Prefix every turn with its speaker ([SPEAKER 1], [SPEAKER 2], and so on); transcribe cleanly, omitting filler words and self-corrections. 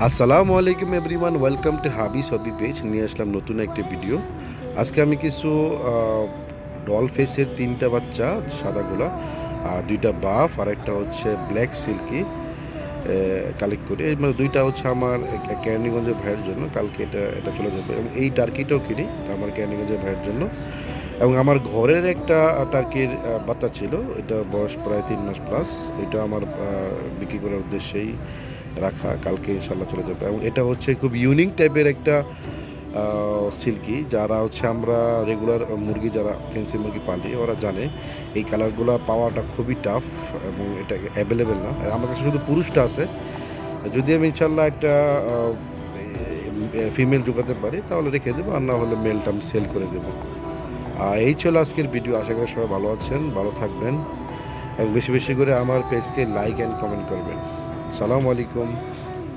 [SPEAKER 1] আসসালামু আলাইকুম everyone, welcome to হাবি সবি পেজ। নিয়ে আসলাম নতুন একটি ভিডিও। আজকে আমি কিছু ডল ফেসের 3টা বাচ্চা সাদাগুলা আর 2টা বাফ আর একটা হচ্ছে ব্ল্যাক সিল্কি কালেক্ট করি। মানে 2টা হচ্ছে আমার কেরানীগঞ্জের ভাইয়ের জন্য, কালকে এটা এটা চলে যাবে। এবং এই টার্কিটাও কিনি আমার কেরানীগঞ্জের ভাইয়ের জন্য। এবং আমার ঘরের একটা টার্কির বাচ্চা ছিল, এটা বয়স প্রায় 3 মাস প্লাস। এটা আমার বিক্রি করার উদ্দেশ্যেই রাখা, কালকে ইনশাল্লাহ চলে যাবে। এবং এটা হচ্ছে খুব ইউনিক টাইপের একটা সিল্কি। যারা হচ্ছে আমরা রেগুলার মুরগি, যারা ফেন্সি মুরগি পালি, ওরা জানে এই কালারগুলো পাওয়াটা খুবই টাফ এবং এটা অ্যাভেলেবেল না। আর আমার কাছে শুধু পুরুষটা আছে। যদি আমি ইনশাল্লাহ একটা ফিমেল ঢুকাতে পারি তাহলে রেখে দেবো, আর না হলে মেলটা আমি সেল করে দেবো। এই ছিল আজকের ভিডিও। আশা করি সবাই ভালো আছেন, ভালো থাকবেন এবং বেশি বেশি করে আমার পেজকে লাইক অ্যান্ড কমেন্ট করবেন। সালামু আলাইকুম।